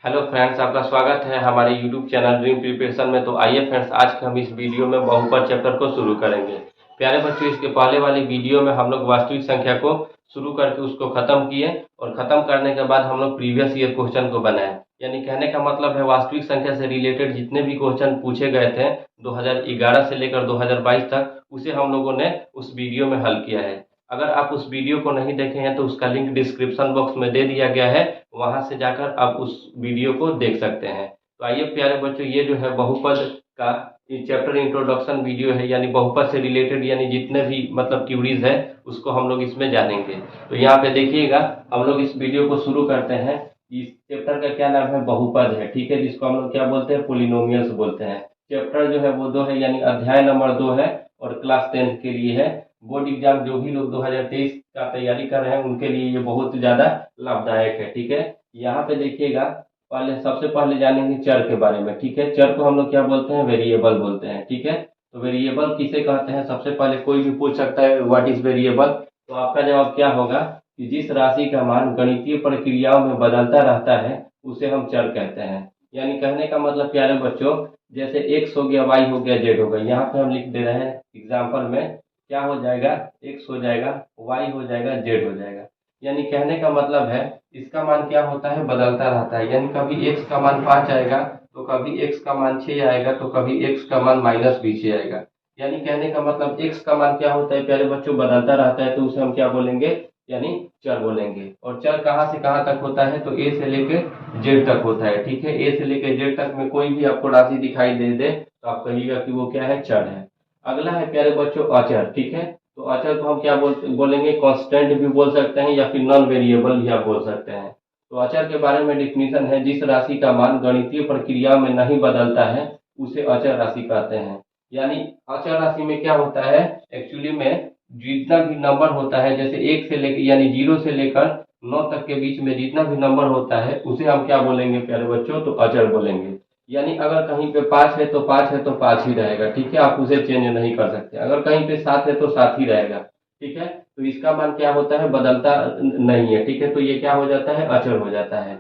Hello friends, आपका स्वागत है हमारे यूट्यूब चैनल ड्रीम प्रिपरेशन में। तो आइए फ्रेंड्स, आज हम इस वीडियो में बहुपद चैप्टर को शुरू करेंगे। प्यारे बच्चों, इसके पहले वाली वीडियो में हम लोग वास्तविक संख्या को शुरू करके उसको खत्म किए और खत्म करने के बाद हम लोग प्रीवियस ईयर क्वेश्चन को बनाए। यानी कहने का मतलब है वास्तविक संख्या से रिलेटेड जितने भी क्वेश्चन पूछे गए थे 2011 से लेकर 2022 तक, उसे हम लोगों ने उस वीडियो में हल किया है। अगर आप उस वीडियो को नहीं देखे हैं तो उसका लिंक डिस्क्रिप्शन बॉक्स में दे दिया गया है, वहां से जाकर आप उस वीडियो को देख सकते हैं। तो आइए प्यारे बच्चों, ये जो है बहुपद का चैप्टर इंट्रोडक्शन वीडियो है, यानी बहुपद से रिलेटेड यानी जितने भी मतलब क्यूरीज है उसको हम लोग इसमें जानेंगे। तो यहाँ पे देखिएगा, हम लोग इस वीडियो को शुरू करते हैं। इस चैप्टर का क्या नाम है? बहुपद है, ठीक है, जिसको हम लोग क्या बोलते हैं? पोलिनोमियल्स बोलते हैं। चैप्टर जो है वो 2 है, यानी अध्याय नंबर 2 है और क्लास 10 के लिए है। बोर्ड एग्जाम जो भी लोग 2023 का तैयारी कर रहे हैं उनके लिए ये बहुत ज्यादा लाभदायक है, ठीक है। यहाँ पे देखिएगा, पहले सबसे पहले जानेंगे चर के बारे में, ठीक है। चर को हम लोग क्या बोलते हैं? वेरिएबल बोलते हैं, ठीक है। तो वेरिएबल किसे कहते हैं? सबसे पहले कोई भी पूछ सकता है व्हाट इज वेरिएबल, तो आपका जवाब क्या होगा कि जिस राशि का मान गणितीय प्रक्रियाओं में बदलता रहता है उसे हम चर कहते हैं। यानी कहने का मतलब प्यारे बच्चों, जैसे एक्स हो गया, वाई हो गया, जेड हो गया, यहाँ पे हम लिख दे रहे हैं एग्जाम्पल में, क्या हो जाएगा? एक्स हो जाएगा, वाई हो जाएगा, जेड हो जाएगा। यानी कहने का मतलब है इसका मान क्या होता है? बदलता रहता है। यानी कभी एक्स का मान 5 आएगा तो कभी एक्स का मान 6 आएगा तो कभी एक्स का मान -6 आएगा। यानी कहने का मतलब एक्स का मान क्या होता है प्यारे बच्चों? बदलता रहता है, तो उसे हम क्या बोलेंगे? यानी चर बोलेंगे। और चर कहाँ से कहाँ तक होता है? तो ए से लेके जेड तक होता है, ठीक है। ए से लेके जेड तक में कोई भी आपको राशि दिखाई दे दे तो आप कहिएगा कि वो क्या है? चर है। अगला है प्यारे बच्चों अचर, ठीक है। तो अचर को हम क्या बोलेंगे? कांस्टेंट भी बोल सकते हैं या फिर नॉन वेरिएबल भी आप बोल सकते हैं। तो अचर के बारे में डिफिनीशन है, जिस राशि का मान गणितीय प्रक्रिया में नहीं बदलता है उसे अचर राशि कहते हैं। यानी अचर राशि में क्या होता है? एक्चुअली में जितना भी नंबर होता है, जैसे 1 से लेकर यानी 0 से लेकर 9 तक के बीच में जितना भी नंबर होता है उसे हम क्या बोलेंगे प्यारे बच्चों? तो अचर बोलेंगे। यानी अगर कहीं पे 5 है तो 5 है तो 5 ही रहेगा, ठीक है, आप उसे चेंज नहीं कर सकते। अगर कहीं पे 7 है तो 7 ही रहेगा, ठीक है। तो इसका मान क्या होता है? बदलता नहीं है, ठीक है। तो ये क्या हो जाता है? अचर हो जाता है।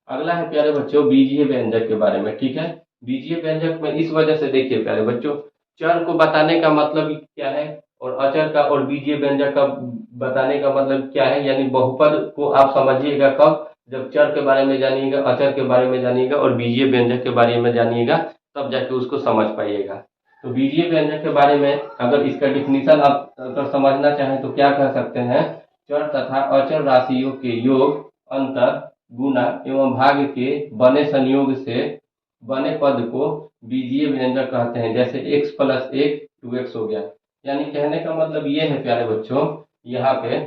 अगला है प्यारे बच्चों बीजीय व्यंजक के बारे में, ठीक है। बीजीय व्यंजक में इस वजह से देखिए प्यारे बच्चों, चर को बताने का मतलब क्या है और अचर का और बीजीय व्यंजक का बताने का मतलब क्या है। यानी बहुपद को आप समझिएगा कब? जब चर के बारे में जानिएगा, अचर के बारे में जानिएगा और बीजीय व्यंजक के बारे में जानिएगा, तब जाके उसको समझ पाइएगा। तो बीजीय व्यंजक के बारे में अगर इसका डिफिनीशन आप अगर समझना चाहें तो क्या कह सकते हैं? चर तथा अचर राशियों के योग, अंतर, गुणा एवं भाग के बने संयोग से बने पद को बीजीय व्यंजक कहते हैं। जैसे x प्लस 1 2x हो गया। यानी कहने का मतलब ये है प्यारे बच्चों यहाँ पे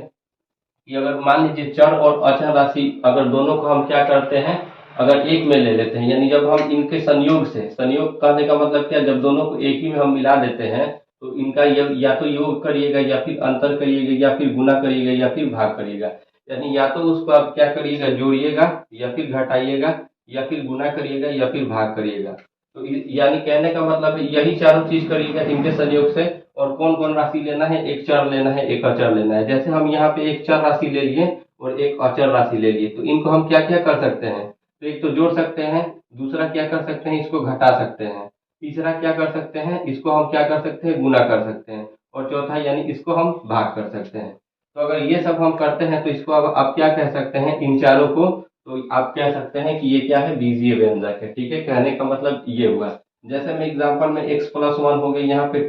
कि अगर मान लीजिए चर और अचर राशि अगर दोनों को हम क्या करते हैं? अगर एक में ले लेते हैं, यानी जब हम इनके संयोग से, संयोग कहने का मतलब क्या? जब दोनों को एक ही में हम मिला देते हैं तो इनका या तो योग करिएगा या फिर अंतर करिएगा या फिर गुना करिएगा या फिर भाग करिएगा। यानी या तो उसको आप क्या करिएगा? जोड़िएगा या फिर घटाइएगा या फिर गुना करिएगा या फिर भाग करिएगा। तो यानी कहने का मतलब है यही चारों चीज करिएगा इनके संयोग से। और कौन कौन राशि लेना है? एक चर लेना है, एक अचर लेना है। जैसे हम यहाँ पे एक चर राशि ले लिए और एक अचर राशि ले लिए, तो इनको हम क्या क्या कर सकते हैं? तो एक तो जोड़ सकते हैं, दूसरा क्या कर सकते हैं? इसको घटा सकते हैं, तीसरा क्या कर सकते हैं? इसको हम क्या कर सकते हैं? गुना कर सकते हैं, और चौथा यानी इसको हम भाग कर सकते हैं। तो अगर ये सब हम करते हैं तो इसको अब आप क्या कह सकते हैं? इन चारों को तो आप कह सकते हैं कि ये क्या है? बीजीय व्यंजक है, ठीक है। कहने का मतलब ये हुआ। जैसे मैं एग्जांपल में x प्लस 1 हो गया, यहाँ पे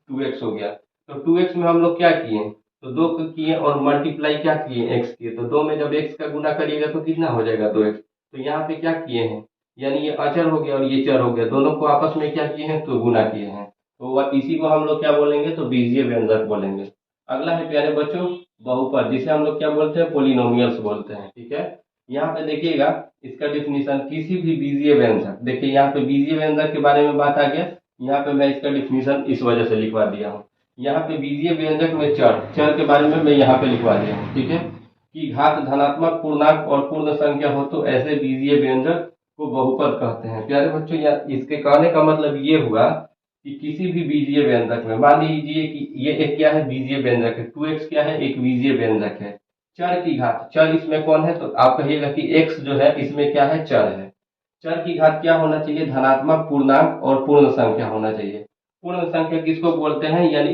2x हो गया। तो 2x में हम लोग क्या किए? तो 2 को किए और मल्टीप्लाई क्या किए? x किए। तो 2 में जब x का गुना करिएगा तो कितना हो जाएगा? 2x। तो यहाँ पे क्या किए हैं? यानी ये अचर हो गया और ये चर हो गया, दोनों को आपस में क्या किए हैं? तो गुना किए हैं। तो इसी को हम लोग क्या बोलेंगे? तो बीजीय व्यंजक बोलेंगे। अगला है प्यारे बच्चों बहुपद, जिसे हम लोग क्या बोलते हैं? पोलिनोमियल्स बोलते हैं, ठीक है। यहाँ पे देखिएगा इसका डिफिनीशन, किसी भी बीजीय व्यंजक, देखिए यहाँ पे बीजीय व्यंजक के बारे में बात आ गया। यहाँ पे मैं इसका डिफिनीशन इस वजह से लिखवा दिया हूँ। यहाँ पे बीजीय व्यंजक में चर, चर के बारे में मैं यहाँ पे लिखवा दिया हूँ, ठीक है। कि घात धनात्मक पूर्णांक और पूर्ण संख्या हो तो ऐसे बीजीय व्यंजक को बहुपद कहते हैं। प्यारे बच्चों, इसके कहने का मतलब ये हुआ कि किसी भी बीजीय व्यंजक में मान लीजिए कि ये एक क्या है? बीजीय व्यंजक है। 2x क्या है? एक बीजीय व्यंजक है। चर की घात, चर इसमें कौन है? तो आप कहिएगा कि x जो है इसमें क्या है? चर है। चर की घात क्या होना चाहिए, धनात्मक पूर्णांक और पूर्ण संख्या होना चाहिए। पूर्ण संख्या किसको बोलते हैं, यानी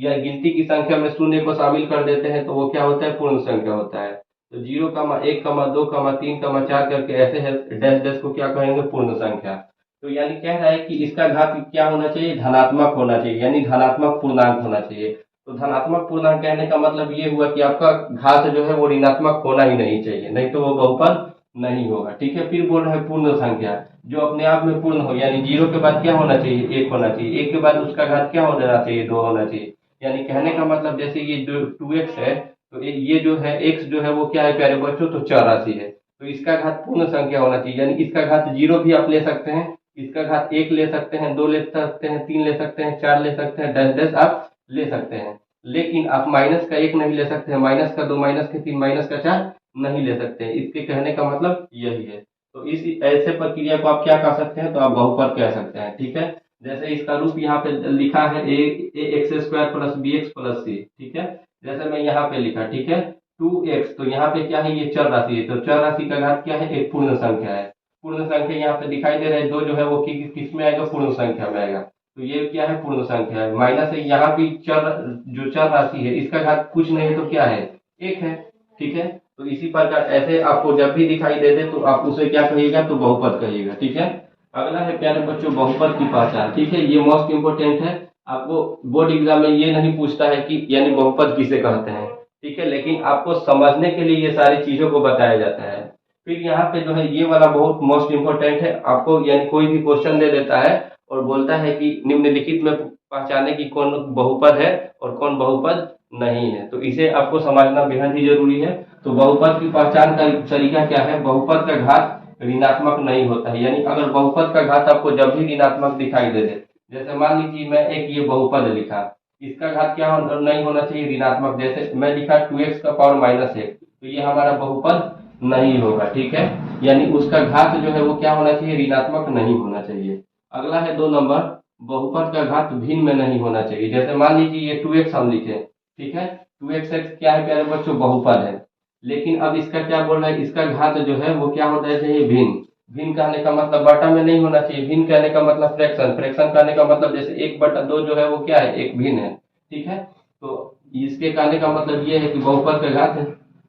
या गिनती की संख्या में शून्य को शामिल कर देते हैं तो वो क्या होता है, पूर्ण संख्या होता है। तो 0,1,2,3,4 करके ऐसे है, डैश डैश को क्या कहेंगे, पूर्ण संख्या। तो यानी कह रहा है कि इसका घात क्या होना चाहिए, धनात्मक होना चाहिए, यानी धनात्मक पूर्णांक होना चाहिए। तो धनात्मक पूर्णांक कहने का मतलब ये हुआ कि आपका घात जो है वो ऋणात्मक होना ही नहीं चाहिए, नहीं तो वो बहुपद नहीं होगा। ठीक है, फिर बोल रहे हैं पूर्ण संख्या जो अपने आप में पूर्ण हो, यानी 0 के बाद क्या होना चाहिए, 1 होना चाहिए, 1 के बाद उसका घात क्या होना चाहिए, 2 होना चाहिए। यानी कहने का मतलब जैसे ये जो 2x है, तो ये जो है x जो है वो क्या है प्यारे बच्चों, तो चर राशि है, तो इसका घात पूर्ण संख्या होना चाहिए। यानी इसका घात 0 भी आप ले सकते हैं, इसका घात 1 ले सकते हैं, 2 ले सकते हैं, 3 ले सकते हैं, 4 ले सकते हैं, डैश डैश आप ले सकते हैं। लेकिन आप माइनस का 1 नहीं ले सकते हैं, माइनस का 2, माइनस का 3, माइनस का 4 नहीं ले सकते हैं। इसके कहने का मतलब यही है। तो इस ऐसे प्रक्रिया को आप क्या कह सकते हैं, तो आप बहुपद कह सकते हैं। ठीक है, जैसे इसका रूप यहाँ पे लिखा है A X square plus B X plus C. ठीक है, जैसे मैं यहाँ पे लिखा, ठीक है 2x, तो यहाँ पे क्या है, ये चर राशि है, तो चर राशि का घात क्या है, एक पूर्ण संख्या है। पूर्ण संख्या यहाँ पे दिखाई दे रहा है, 2 जो है वो किस में आएगा, पूर्ण संख्या में आएगा। तो ये क्या है, पूर्ण संख्या है। माइनस है, यहाँ भी चर जो चर राशि है इसका घात कुछ नहीं है तो क्या है, 1 है। ठीक है, तो इसी प्रकार ऐसे आपको जब भी दिखाई दे दे तो आप उसे क्या कहिएगा, तो बहुपद कहिएगा। ठीक है, अगला है प्यारे बच्चों बहुपद की पहचान। ठीक है, ये मोस्ट इंपोर्टेंट है, आपको बोर्ड एग्जाम में ये नहीं पूछता है कि यानी बहुपद किसे कहते हैं। ठीक है, लेकिन आपको समझने के लिए ये सारी चीजों को बताया जाता है। फिर यहाँ पे जो है ये वाला बहुत मोस्ट इंपोर्टेंट है, आपको यानी कोई भी क्वेश्चन दे देता है और बोलता है कि निम्नलिखित में पहचाने की कौन बहुपद है और कौन बहुपद नहीं है, तो इसे आपको समझना बेहद ही जरूरी है। तो बहुपद की पहचान का तरीका क्या है, बहुपद का घात ऋणात्मक नहीं होता है। यानी अगर बहुपद का घात आपको जब भी ऋणात्मक दिखाई दे दे, जैसे मान लीजिए मैं एक ये बहुपद लिखा, इसका घात क्या नहीं होना चाहिए, ऋणात्मक। जैसे मैं लिखा 2x का पावर -1, तो ये हमारा बहुपद नहीं होगा। ठीक है, यानी उसका घात जो है वो क्या होना चाहिए, ऋणात्मक नहीं होना चाहिए। अगला है 2 नंबर, बहुपद का घात भिन्न में नहीं होना चाहिए। जैसे मान लीजिए ये 2x हम लिखे, ठीक है 2x क्या है प्यारे बच्चों, बहुपद है, लेकिन अब इसका क्या बोल रहा है, इसका घात जो है वो क्या होना चाहिए, भिन्न। भिन्न कहने का मतलब बटा में नहीं होना चाहिए, भिन्न कहने का मतलब फ्रैक्शन, फ्रैक्शन कहने का मतलब जैसे 1/2 जो है वो क्या है, एक भिन्न है। ठीक है, तो इसके कहने का मतलब ये है कि बहुपद का घात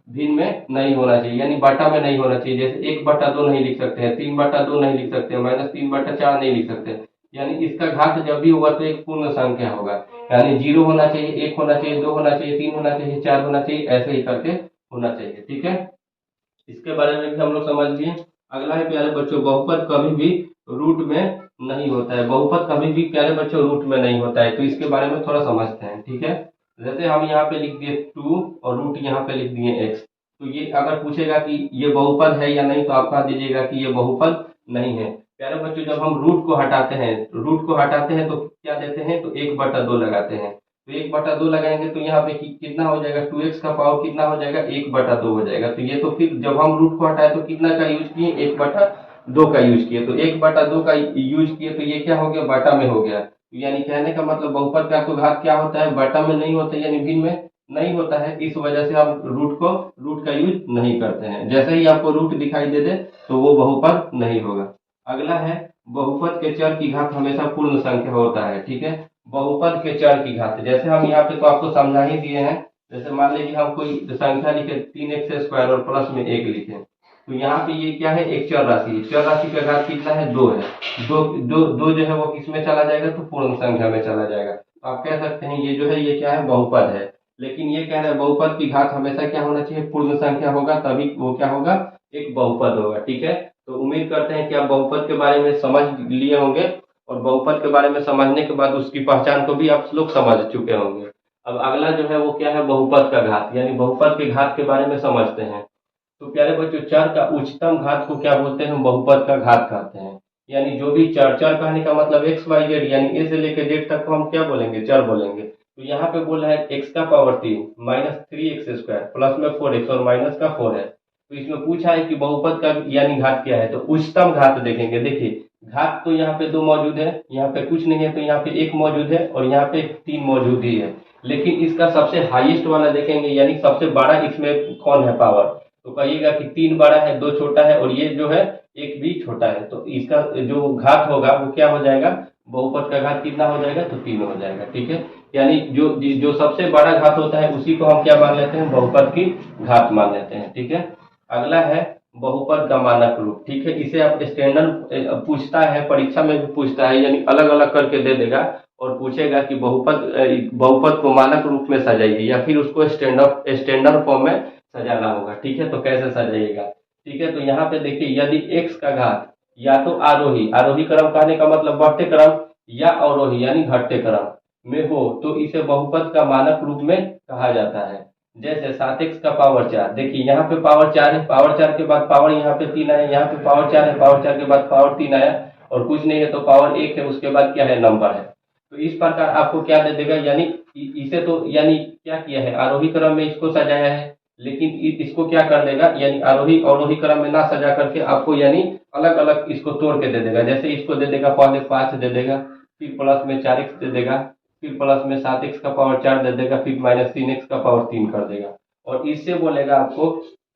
भिन्न में नहीं होना चाहिए, यानी बटा में नहीं होना चाहिए। जैसे 1/2 नहीं लिख सकते हैं, 3/2 नहीं लिख सकते हैं, -3/4 नहीं लिख सकते हैं। यानी इसका घात जब भी होगा तो एक पूर्ण संख्या होगा, यानी 0 होना चाहिए, 1 होना चाहिए, 2 होना चाहिए, 3 होना चाहिए, 4 होना चाहिए, ऐसे ही करके होना चाहिए। ठीक है, इसके बारे में भी हम लोग समझ लिए। अगला है प्यारे बच्चों, बहुपद कभी भी रूट में नहीं होता है, बहुपद कभी भी प्यारे बच्चों रूट में नहीं होता है, तो इसके बारे में थोड़ा समझते हैं। ठीक है, जैसे हम यहाँ पे लिख दिए 2 और रूट यहाँ पे लिख दिए x, तो ये अगर पूछेगा कि ये बहुपद है या नहीं, तो आप कह दीजिएगा कि ये बहुपद नहीं है। प्यारे बच्चों जब हम रूट को हटाते हैं तो क्या देते हैं, तो 1/2 लगाते हैं। तो 1/2 लगाएंगे तो यहाँ पे कितना हो जाएगा, 2x का पावर कितना हो जाएगा, 1/2 हो जाएगा। तो ये तो फिर जब हम रूट को हटाए तो कितना का यूज किए, 1/2 का यूज किए, तो 1/2 का यूज किए तो ये क्या हो गया, बटा में हो गया। तो यानी कहने का मतलब बहुपद का तो घात क्या होता है, बटा में नहीं होता, यानी भिन्न में नहीं होता है। इस वजह से हम रूट का यूज नहीं करते हैं। जैसे ही आपको रूट दिखाई दे दे तो वो बहुपद नहीं होगा। अगला है बहुपद के चर की घात हमेशा पूर्ण संख्या होता है। ठीक है, बहुपद के चर की घात जैसे हम यहाँ पे तो आपको समझा ही दिए हैं। जैसे मान लीजिए हम कोई संख्या लिखे 3x² और प्लस में 1 लिखे, तो यहाँ पे ये क्या है, एक चर राशि है, चर राशि का घात कितना है, 2 है। दो जो है वो किस में चला जाएगा, तो पूर्ण संख्या में चला जाएगा। तो आप कह सकते हैं ये जो है ये क्या है, बहुपद है। लेकिन ये कह रहा है बहुपद की घात हमेशा क्या होना चाहिए, पूर्ण संख्या होगा, तभी वो क्या होगा, एक बहुपद होगा। ठीक है, तो उम्मीद करते हैं कि आप बहुपद के बारे में समझ लिए होंगे और बहुपद के बारे में समझने के बाद उसकी पहचान को भी आप लोग समझ चुके होंगे। अब अगला जो है वो क्या है, बहुपद का घात, यानी बहुपद के घात के बारे में समझते हैं। तो प्यारे बच्चों चर का उच्चतम घात को क्या बोलते हैं, हम बहुपद का घात कहते हैं। यानी जो भी चर कहने का मतलब XYZ, यानी ए से लेकर जेड तक को हम क्या बोलेंगे, चर बोलेंगे। तो यहाँ पे बोल रहा है x का पावर 3 -3x² प्लस में 4x और माइनस का 4 है। तो इसमें पूछा है कि बहुपद का यानी घात क्या है, तो उच्चतम घात देखेंगे। देखिए घात तो यहाँ पे 2 मौजूद है, यहाँ पे कुछ नहीं है, तो यहाँ पे 1 मौजूद है और यहाँ पे 3 मौजूद ही है। लेकिन इसका सबसे हाईएस्ट वाला देखेंगे, यानी सबसे बड़ा इसमें कौन है पावर, तो कहिएगा कि 3 बड़ा है 2 छोटा है और ये जो है एक भी छोटा है, तो इसका जो घात होगा वो क्या हो जाएगा, बहुपद का घात कितना हो जाएगा, तो 3 हो जाएगा। ठीक है, यानी जो जो सबसे बड़ा घात होता है उसी को हम क्या मान लेते हैं, बहुपद की घात मान लेते हैं। ठीक है, अगला है बहुपद का मानक रूप। ठीक है, इसे आप स्टैंडर्ड पूछता है, परीक्षा में भी पूछता है, यानी अलग अलग करके दे देगा और पूछेगा कि बहुपद को मानक रूप में सजाइए या फिर उसको स्टैंडर्ड फॉर्म में सजाना होगा। ठीक है, तो कैसे सजाइएगा। ठीक है, तो यहाँ पे देखिए, यदि x का घात या तो आरोही आरोही क्रम कहने का मतलब बढ़ते क्रम, या अवरोही यानी घटते क्रम में हो तो इसे बहुपद का मानक रूप में कहा जाता है। जैसे 7x का पावर 4, देखिए यहाँ पे पावर 4 है, पावर 4 के बाद पावर यहाँ पे 3 आया, यहाँ पे पावर 4 है, पावर 4 के बाद पावर 3 आया और कुछ नहीं है तो पावर 1 है, उसके बाद क्या है, नंबर है। तो इस प्रकार आपको क्या दे देगा, यानी इसे तो यानी क्या किया है, आरोही क्रम में इसको सजाया है, लेकिन इसको क्या कर देगा, यानी आरोही अवरोही क्रम में ना सजा करके आपको यानी अलग अलग इसको तोड़ के दे देगा। जैसे इसको दे देगा पहले 5 दे देगा, फिर प्लस में 4x दे देगा, फिर प्लस में 7x का पावर 4 दे देगा, फिर माइनस 3x का पावर 3 कर देगा और इससे बोलेगा आपको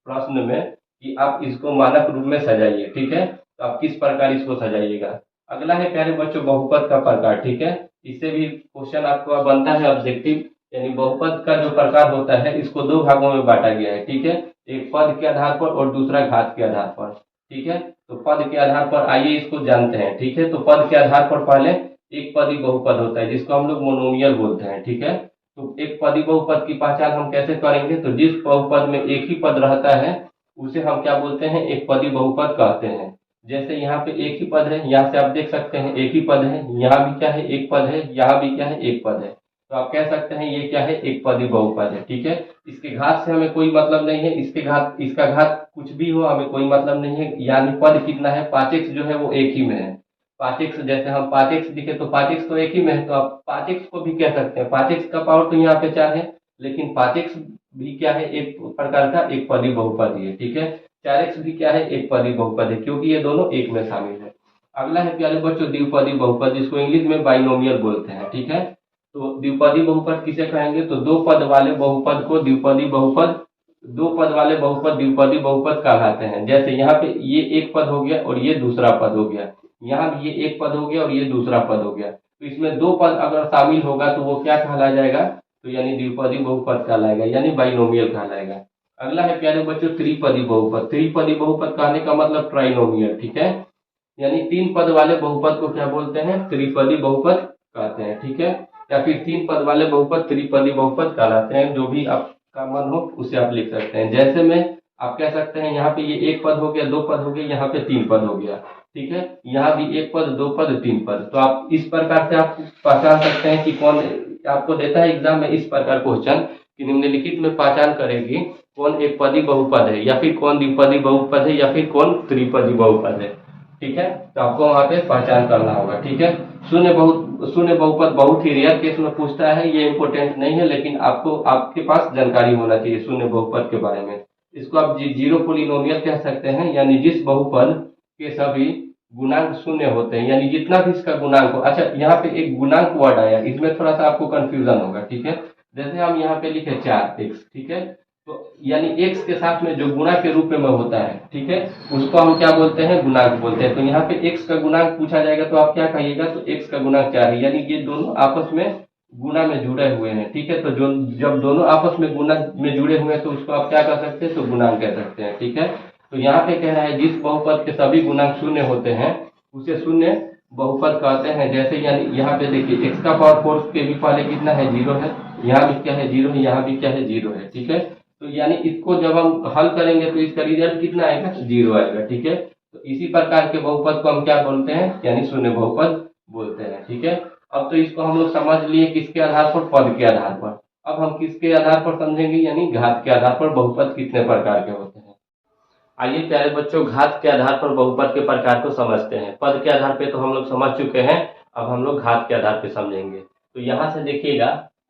प्रश्न में कि आप इसको मानक रूप में सजाइए। ठीक है, तो आप किस प्रकार इसको सजाइएगा। अगला है प्यारे बच्चों बहुपद का प्रकार। ठीक है, इससे भी क्वेश्चन आपको बनता है ऑब्जेक्टिव, यानी बहुपद का जो प्रकार होता है इसको 2 भागों में बांटा गया है। ठीक है, एक पद के आधार पर और दूसरा घात के आधार पर। ठीक है, तो पद के आधार पर आइए इसको जानते हैं। ठीक है, तो पद के आधार पर पहले एक पदी बहुपद होता है जिसको हम लोग मोनोमियल बोलते हैं। ठीक है, तो एक पदी बहुपद की पहचान हम कैसे करेंगे, तो जिस बहुपद में एक ही पद रहता है उसे हम क्या बोलते हैं, एक पदी बहुपद कहते हैं। जैसे यहाँ पे एक ही पद है, यहाँ से आप देख सकते हैं एक ही पद है, यहाँ भी क्या है, एक पद है, यहाँ भी क्या है, एक पद है, तो आप कह सकते हैं ये क्या है, एक पदी बहुपद है। ठीक है, इसके घात से हमें कोई मतलब नहीं है, इसका घात कुछ भी हो हमें कोई मतलब नहीं है, यानी पद कितना है, 5x जो है वो एक ही में है। 5x जैसे हम 5x लिखे तो 5x तो एक ही में है, तो आप 5x को भी कह सकते हैं, 5x का पावर तो यहाँ पे 4 है, लेकिन 5x भी क्या है, एक प्रकार का एक पदी बहुपद है। ठीक है, 4x भी क्या है, एक पदी बहुपद है, क्योंकि ये दोनों एक में शामिल है। अगला है प्यारे बच्चों द्विपदी बहुपद, जिसको इंग्लिश में बाइनोमियल बोलते हैं। ठीक है, तो द्विपदी बहुपद किसे कहेंगे, तो दो पद वाले बहुपद को द्विपदी बहुपद, दो पद वाले बहुपद द्विपदी बहुपद कहलाते हैं। जैसे यहाँ पे ये एक पद हो गया और ये दूसरा पद हो गया, यहाँ भी ये एक पद हो गया और ये दूसरा पद हो गया, तो इसमें 2 पद अगर शामिल होगा तो वो क्या कहलाया जाएगा, तो यानी द्विपदी बहुपद कहलाएगा, यानी बाइनोमियल कहलाएगा। अगला है प्यारे बच्चों त्रिपदी बहुपद। त्रिपदी बहुपद कहने का मतलब ट्राइनोमियल। ठीक है, यानी 3 पद वाले बहुपद को क्या बोलते हैं, त्रिपदी बहुपद कहते हैं। ठीक है, या फिर 3 पद वाले बहुपद त्रिपदी बहुपद कहलाते हैं, जो भी आपका मन हो उसे आप लिख सकते हैं। जैसे में आप कह सकते हैं यहाँ पे ये एक पद हो गया, 2 पद हो गए, यहाँ पे 3 पद हो गया। ठीक है, यहाँ भी एक पद, 2 पद, 3 पद, तो आप इस प्रकार से आप पहचान सकते हैं कि कौन आपको देता है एग्जाम में इस प्रकार क्वेश्चन कि निम्नलिखित में पहचान करेगी कौन एक पदी बहुपद है, या फिर कौन द्विपदी बहुपद है, या फिर कौन त्रिपदी बहुपद है। ठीक है, तो आपको वहां पे पहचान करना होगा। ठीक है, शून्य बहुपद बहुत ही रेयर केस में पूछता है, ये इंपॉर्टेंट नहीं है, लेकिन आपको आपके पास जानकारी होना चाहिए शून्य बहुपद के बारे में। इसको आप जीरो पोलिनोमियल कह सकते हैं, यानी जिस बहुपद के सभी गुणांक शून्य होते हैं, यानी जितना भी इसका गुणांक हो। अच्छा, यहाँ पे एक गुणांक वर्ड आया, इसमें थोड़ा सा आपको कंफ्यूजन होगा। ठीक है, जैसे हम यहाँ पे लिखे 4x, ठीक है, तो यानी x के साथ में जो गुणा के रूप में होता है, ठीक है, उसको हम क्या बोलते हैं, गुणांक बोलते हैं। तो यहाँ पे x का गुणांक पूछा जाएगा तो आप क्या कहिएगा, तो x का गुणांक 4 है, यानी ये दोनों आपस में गुणा में जुड़े हुए हैं। ठीक है, तो जो जब दोनों आपस में गुणा में जुड़े हुए हैं तो उसको आप क्या कर सकते हैं, तो गुणांक कह सकते हैं। ठीक है, तो यहाँ पे कह रहा है जिस बहुपद के सभी गुणांक शून्य होते हैं उसे शून्य बहुपद कहते हैं। जैसे यानी यहाँ पे देखिए x का पावर 4 के भी पहले कितना है, 0 है, यहाँ भी क्या है, 0 है, यहाँ भी क्या है, 0 है। ठीक है, तो यानी इसको जब हम हल करेंगे तो इसका रिजल्ट कितना आएगा, 0 आएगा। ठीक है, तो इसी प्रकार के बहुपद को हम क्या बोलते हैं, यानी शून्य बहुपद बोलते हैं। ठीक है, अब तो इसको हम लोग समझ लिए किसके आधार पर, पद के आधार पर। अब हम किसके आधार पर समझेंगे, यानी घात के आधार पर बहुपद कितने प्रकार के होते हैं। आइए प्यारे बच्चों घात के आधार पर बहुपद के प्रकार को समझते हैं। पद के आधार पे तो हम लोग समझ चुके हैं, अब हम लोग घात के आधार पे समझेंगे। तो यहाँ से देखिएगा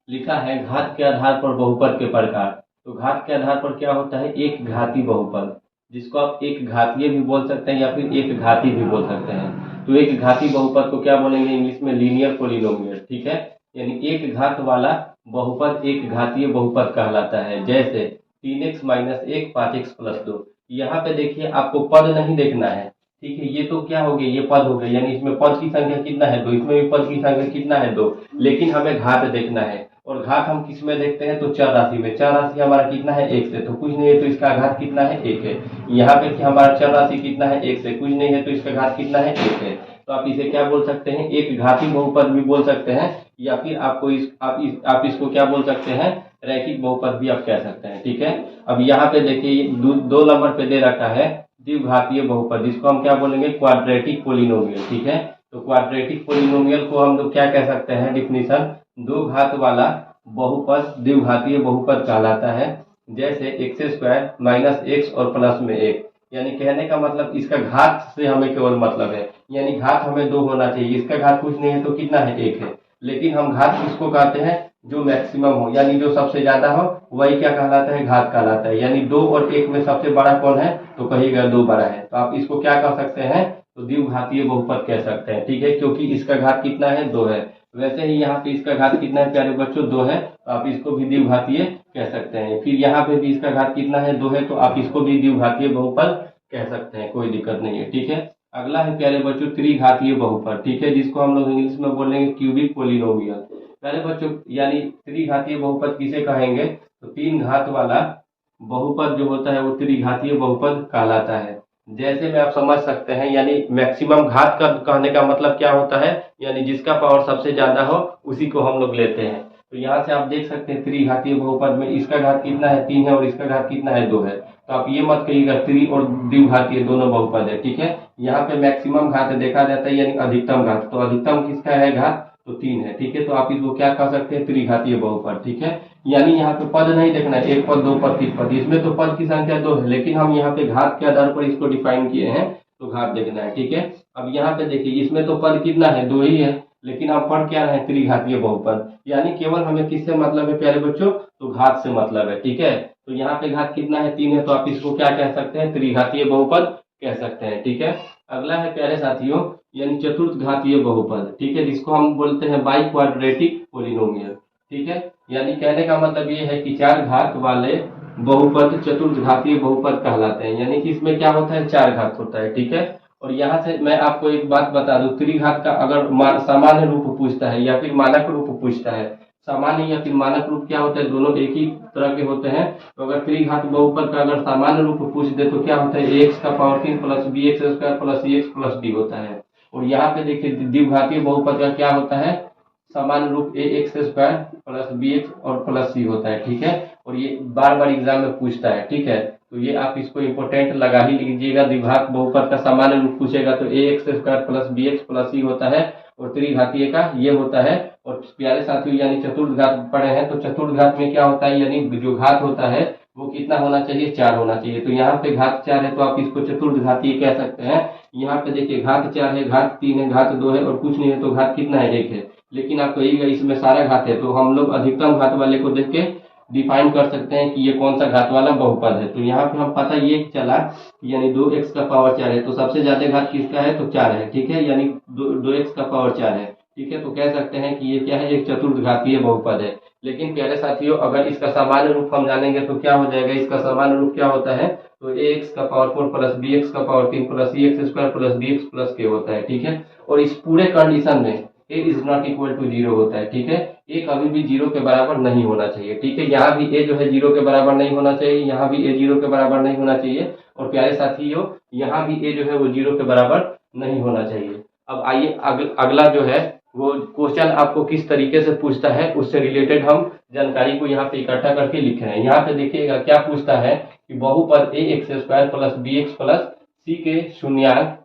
लिखा है घात के आधार पर बहुपद के प्रकार। तो घात के आधार पर क्या होता है, एक घाती बहुपद, जिसको आप एक घातीय भी बोल सकते हैं या फिर एक घाती भी बोल सकते हैं। तो एक घाती बहुपद को क्या बोलेंगे इंग्लिश में, लीनियर पोलिनोमियल। ठीक है, यानी एक घात वाला बहुपद एक घातीय बहुपद कहलाता है। जैसे 3x माइनस 1 5x प्लस 2। यहाँ पे देखिए आपको पद नहीं देखना है, ठीक है। ये तो क्या हो गया, ये पद हो गए, यानी इसमें पद की संख्या कितना है 2, इसमें भी पद की संख्या कितना है 2, लेकिन हमें घात देखना है। और घात हम किस में देखते हैं, तो चर राशि में। चर राशि हमारा कितना है 1 से, तो कुछ नहीं है तो इसका घात कितना है 1 है। यहाँ पे कि हमारा चर राशि कितना है 1 से, कुछ नहीं है तो इसका घात कितना है 1 है। तो आप इसे क्या बोल सकते हैं, एक घाती बहुपद भी बोल सकते हैं, या फिर आपको आप इसको क्या बोल सकते हैं, रैखिक बहुपद भी आप कह सकते हैं, ठीक है। अब यहाँ पे देखिए 2 नंबर पे दे रखा है द्विघातीय बहुपद, जिसको हम क्या बोलेंगे, क्वाड्रेटिक पोलिनोमियल, ठीक है। तो क्वाड्रेटिक पोलिनोमियल को हम लोग क्या कह सकते हैं, डिफिनीशन, 2 घात वाला बहुपद द्विघातीय बहुपद कहलाता है। जैसे x² माइनस एक्स और प्लस में 1, यानी कहने का मतलब इसका घात से हमें केवल मतलब है, यानी घात हमें 2 होना चाहिए, इसका घात कुछ नहीं है तो कितना है 1 है। लेकिन हम घात किसको कहते हैं, जो मैक्सिमम हो, यानी जो सबसे ज्यादा हो वही क्या कहलाता है, घात कहलाता है। यानी 2 और 1 में सबसे बड़ा कौन है, तो कहिएगा 2 बड़ा है, तो आप इसको क्या कह सकते हैं, तो द्विघातीय बहुपद कह सकते हैं, ठीक है, क्योंकि इसका घात कितना है 2 है। वैसे ही यहाँ पे इसका घात कितना है प्यारे बच्चों, 2 है, तो आप इसको भी द्विघातीय कह सकते हैं। फिर यहाँ पे भी इसका घात कितना है 2 है, तो आप इसको भी द्विघातीय बहुपद कह सकते हैं, कोई दिक्कत नहीं है, ठीक है। अगला है प्यारे बच्चों त्रिघातीय बहुपद, ठीक है, जिसको हम लोग इंग्लिश में बोलेंगे क्यूबिक पोलिनोमियल। प्यारे बच्चों यानी त्रिघातीय बहुपद किसे कहेंगे, तो 3 घात वाला बहुपद जो होता है वो त्रिघातीय बहुपद कहलाता है। जैसे में आप समझ सकते हैं, यानी मैक्सिमम घात का कहने का मतलब क्या होता है, यानी जिसका पावर सबसे ज्यादा हो उसी को हम लोग लेते हैं। तो यहाँ से आप देख सकते हैं त्रिघातीय बहुपद में इसका घात कितना है 3 है और इसका घात कितना है 2 है। तो आप ये मत कहिएगा त्रि और द्विघातीय दोनों बहुपद है, ठीक है। यहाँ पे मैक्सिमम घात देखा जाता है, यानी अधिकतम घात, तो अधिकतम किसका है घात, तो 3 है, ठीक है। तो आप इसको क्या कह सकते हैं, त्रिघातीय बहुपद, ठीक है। यानी यहाँ पे पद नहीं देखना है, 1 पद 2 पद 3 पद, इसमें तो पद की संख्या 2 है, लेकिन हम यहाँ पे घात के आधार पर इसको डिफाइन किए हैं, तो घात देखना है, ठीक है। अब यहाँ पे देखिए इसमें तो पद कितना है 2 ही है, लेकिन हम पढ़ क्या रहे हैं, त्रिघातीय बहुपद, यानी केवल हमें किससे मतलब है प्यारे बच्चों, तो घात से मतलब है, ठीक है। तो यहाँ पे घात कितना है 3 है, तो आप इसको क्या कह सकते हैं, त्रिघातीय बहुपद कह सकते हैं, ठीक है। अगला है प्यारे साथियों, यानी चतुर्थ घातीय बहुपद, ठीक है, जिसको हम बोलते हैं बाई क्वाड्रेटिक पोलिनोमियल, ठीक है। यानी कहने का मतलब ये है कि 4 घात वाले बहुपद चतुर्थ घातीय बहुपद कहलाते हैं, यानी कि इसमें क्या होता है 4 घात होता है, ठीक है। और यहाँ से मैं आपको एक बात बता दूं, त्रिघात का अगर सामान्य रूप पूछता है या फिर मानक रूप पूछता है, सामान्य या फिर मानक रूप क्या होता है, दोनों एक ही तरह के होते हैं। तो अगर त्रिघात बहुपद का अगर सामान्य रूप पूछ दे तो क्या होता है, एक्स का power 3 plus B X square plus C X plus D होता है। और यहाँ पे देखिए द्विघातीय बहुपद का क्या होता है, सामान्य रूप A X square plus B X और प्लस सी होता है, ठीक है। और ये बार बार एग्जाम में पूछता है, ठीक है। तो ये आप इसको इंपोर्टेंट लगा ही लीजिएगा, द्विघात बहुपद का सामान्य रूप पूछेगा तो A X square plus B X plus C होता है, और त्रिघातीय का ये होता है। और प्यारे साथियों यानी चतुर्थ घात पढ़े हैं, तो चतुर्थ घात में क्या होता है, यानी जो घात होता है वो कितना होना चाहिए, 4 होना चाहिए। तो यहाँ पे घात 4 है तो आप इसको चतुर्थ घातीय कह सकते हैं। यहाँ पे देखिए घात 4 है, घात 3 है, घात 2 है और कुछ नहीं है, तो घात कितना है 1 है। लेकिन आप कहिएगा इसमें सारा घात है, तो हम लोग अधिकतम घात वाले को देख के डिफाइन कर सकते हैं कि ये कौन सा घात वाला बहुपद है। तो यहाँ पे हम पता ये चला यानी 2x का पावर 4 है, तो सबसे ज्यादा घात किसका है, तो 4 है, ठीक है, यानी 2x का पावर 4 है, ठीक है। तो कह सकते हैं कि ये क्या है, एक चतुर्थ घातीय बहुपद है। लेकिन प्यारे साथियों अगर इसका सामान्य रूप हम जानेंगे तो क्या हो जाएगा, इसका सामान्य रूप क्या होता है, तो ax का पावर 4 प्लस bx का power 3 plus cx square plus dx plus k होता है, ठीक है। और इस पूरे कंडीशन में a is not equal to 0 होता है, ठीक है। a कभी भी 0 के बराबर नहीं होना चाहिए, ठीक है। यहाँ भी a जो है 0 के बराबर नहीं होना चाहिए, यहाँ भी a 0 के बराबर नहीं होना चाहिए, और प्यारे साथियों यहाँ भी a जो है वो 0 के बराबर नहीं होना चाहिए। अब आइए अगला जो है वो क्वेश्चन आपको किस तरीके से पूछता है उससे रिलेटेड हम जानकारी को यहाँ पे इकट्ठा करके लिखे हैं। यहाँ पे देखिएगा क्या पूछता है कि बहुपद A X square plus B X plus C के शून्याङ्क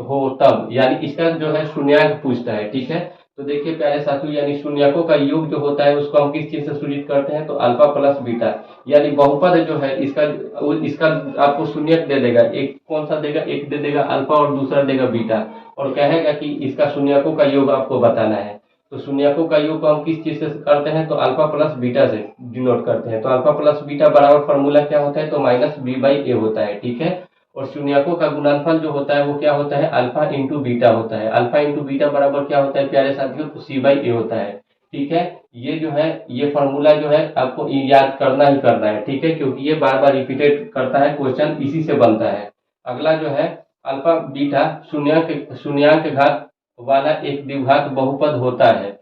हो तब, यानी इसका जो है शून्याङ्क पूछता है, ठीक है। तो देखिए प्यारे साथियों यानी शून्यकों का योग जो होता है उसको हम किस चीज से सूचित करते हैं, तो अल्फा प्लस बीटा, यानी बहुपद जो है इसका आपको शून्यक दे देगा, एक कौन सा देगा, एक दे देगा अल्फा और दूसरा देगा बीटा, और कहेगा कि इसका शून्यकों का योग आपको बताना है। तो शून्यकों का योग को हम किस चीज से करते हैं, तो अल्फा प्लस बीटा से डिनोट करते हैं। तो अल्फा प्लस बीटा बराबर फॉर्मूला क्या होता है, तो माइनस बी बाई ए होता है, ठीक है। और शून्यकों का गुणनफल जो होता है वो क्या होता है, अल्फा इंटू बीटा होता है। अल्फा इंटू बीटा बराबर क्या होता है प्यारे साथियों, तो सी बाई ए होता है, ठीक है। ये जो है ये फार्मूला जो है आपको याद करना ही करना है, ठीक है, क्योंकि ये बार बार रिपीटेड करता है, क्वेश्चन इसी से बनता है। अगला जो है अल्फा बीटा शून्यांक घात वाला एक द्विघात बहुपद होता है।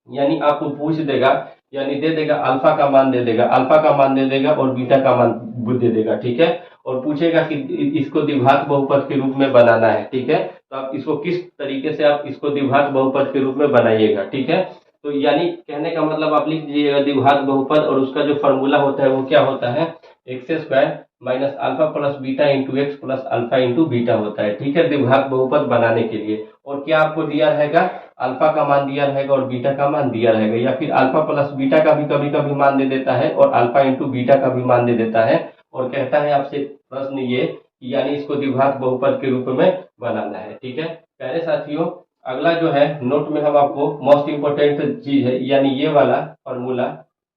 यानी आपको पूछ देगा, यानी दे देगा अल्फा का मान दे देगा, अल्फा का मान दे देगा और बीटा का मान दे देगा, ठीक है, और पूछेगा कि इसको द्विघात बहुपद के रूप में बनाना है, ठीक है। तो आप इसको किस तरीके से आप इसको द्विघात बहुपद के रूप में बनाइएगा, ठीक है। तो यानी कहने का मतलब आप लिख दीजिएगा द्विघात बहुपद, और उसका जो फॉर्मूला होता है वो क्या होता है, x square minus alpha plus beta into x plus alpha into beta होता है, ठीक है, द्विघात बहुपद बनाने के लिए। और क्या आपको दिया रहेगा, अल्फा का मान दिया रहेगा और बीटा का मान दिया रहेगा, या फिर अल्फा प्लस बीटा का भी कभी कभी मान दे देता है और अल्फा इंटू बीटा का भी मान दे देता है, और कहता है आपसे प्रश्न ये कि यानी इसको द्विघात बहुपद के रूप में बनाना है, ठीक है। प्यारे साथियों, अगला जो है नोट में हम आपको मोस्ट इम्पोर्टेंट चीज है, यानी ये वाला फॉर्मूला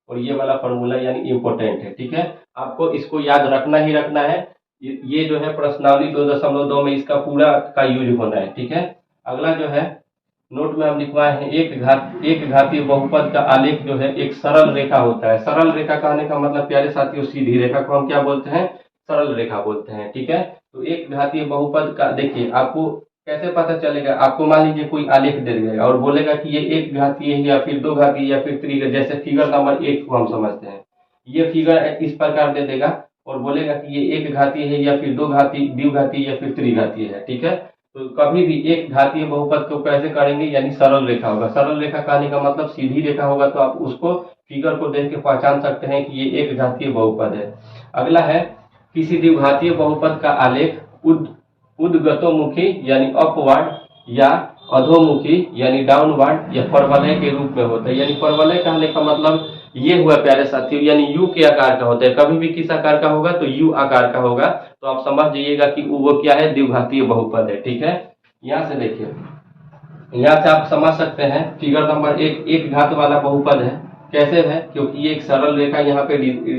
और ये वाला फॉर्मूला यानी इम्पोर्टेंट है, ठीक है, आपको इसको याद रखना ही रखना है। ये जो है प्रश्नावली 2.2 में इसका पूरा का यूज होना है, ठीक है। अगला जो है नोट में हम लिखवाए हैं एक घातीय बहुपद का आलेख जो है एक सरल रेखा होता है। सरल रेखा कहने का मतलब प्यारे साथियों सीधी रेखा को हम क्या बोलते हैं, सरल रेखा बोलते हैं, ठीक है। तो एक घातीय बहुपद का देखिए आपको कैसे पता चलेगा, आपको मान लीजिए कोई आलेख दे देगा और बोलेगा कि ये एक घातीय है या फिर दो घातीय या फिर त्रिघातीय, जैसे फिगर नंबर 1 को हम समझते हैं, ये फिगर इस प्रकार दे देगा और बोलेगा कि ये एक घातीय है या फिर दो घातीय, द्विघातीय या फिर त्रिघातीय है, ठीक है। तो कभी भी एक घातीय बहुपद को कैसे करेंगे, यानी सरल रेखा होगा। सरल रेखा कहने का मतलब सीधी रेखा होगा, तो आप उसको फिगर को देख के पहचान सकते हैं कि ये एक घातीय बहुपद है। अगला है किसी द्विघातीय बहुपद का आलेख उद्गतोमुखी यानी अपवर्ड या अधोमुखी यानी डाउनवर्ड या परवलय के रूप में होता है। यानी परवलय कहने का मतलब ये हुआ प्यारे साथियों, यानी यू के आकार का होता है। कभी भी किस आकार का होगा, तो यू आकार का होगा। तो आप समझ जाइएगा कि वो क्या है, द्विघातीय बहुपद है, ठीक है। यहाँ से देखिए, यहाँ से आप समझ सकते हैं फिगर नंबर 1 एक घात वाला बहुपद है। कैसे है, क्योंकि ये एक सरल रेखा यहाँ पे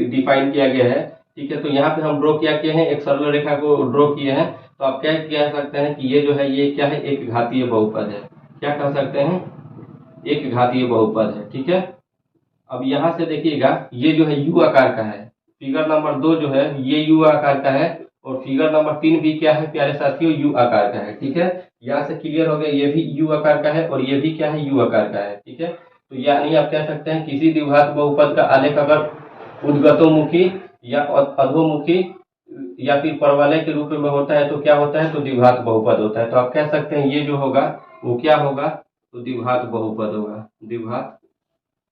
डिफाइन किया गया है, ठीक है। तो यहाँ पे हम ड्रॉ किया किए हैं, एक सरल रेखा को ड्रॉ किए हैं। तो आप क्या कह सकते हैं कि ये जो है ये क्या है, एक घातीय बहुपद है। क्या कह सकते हैं, एक घातीय बहुपद है, ठीक है। अब यहाँ से देखिएगा ये जो है यू आकार का है, फिगर नंबर 2 जो है ये यू आकार का है, और फिगर नंबर 3 भी क्या है प्यारे साथियों, यू आकार का है, ठीक है। यहाँ से क्लियर हो गया, ये भी यू आकार का है और ये भी क्या है, यू आकार का है, ठीक है। तो यानी आप कह सकते हैं किसी द्विघात बहुपद का आलेख अगर उद्गतोमुखी या अधोमुखी या फिर परवलय के रूप में होता है तो क्या होता है, तो द्विघात बहुपद होता है। तो आप कह सकते हैं ये जो होगा वो क्या होगा, तो द्विघात बहुपद होगा, द्विघात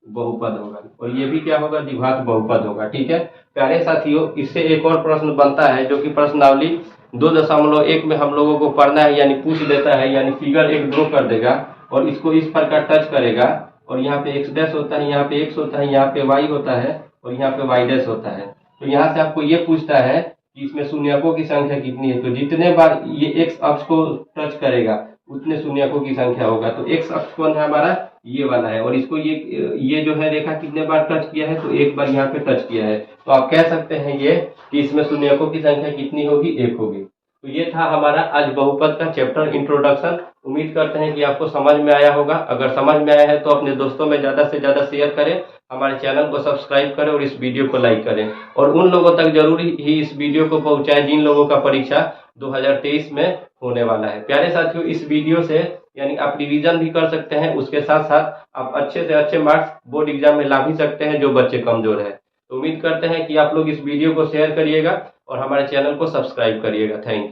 बहुपद होगा। और ये भी क्या होगा, द्विघात बहुपद होगा, ठीक है। प्यारे साथियों, इससे एक और प्रश्न बनता है जो कि प्रश्नावली 2.1 में हम लोगों को पढ़ना है, यानी पूछ देता है। यानी फिगर एक ड्रॉ कर देगा और इसको इस प्रकार टच करेगा, और यहाँ पे एक्स डैश होता है, यहाँ पे एक्स होता है, यहाँ पे वाई होता है और यहाँ पे वाई डैश होता है। तो यहाँ से आपको ये पूछता है कि इसमें शून्यकों की संख्या कितनी है। तो जितने बार ये एक्स अक्ष को टच करेगा उतने शून्यकों की संख्या होगा। तो एक्स अक्ष कौन है हमारा, ये वाला है, और इसको ये जो है रेखा कितने बार टच किया है, तो एक बार यहाँ पे टच किया है। तो आप कह सकते हैं ये कि इसमें शून्यकों की संख्या कितनी होगी, एक होगी। तो ये था हमारा आज बहुपद का चैप्टर इंट्रोडक्शन। उम्मीद करते हैं कि आपको समझ में आया होगा। अगर समझ में आया है तो अपने दोस्तों में ज्यादा से ज्यादा शेयर करें, हमारे चैनल को सब्सक्राइब करें और इस वीडियो को लाइक करें, और उन लोगों तक जरूरी ही इस वीडियो को पहुंचाएं जिन लोगों का परीक्षा 2023 में होने वाला है। प्यारे साथियों, इस वीडियो से यानी आप रिवीजन भी कर सकते हैं, उसके साथ साथ आप अच्छे से अच्छे मार्क्स बोर्ड एग्जाम में ला भी सकते हैं जो बच्चे कमजोर है। तो उम्मीद करते हैं कि आप लोग इस वीडियो को शेयर करिएगा और हमारे चैनल को सब्सक्राइब करिएगा। Thank you.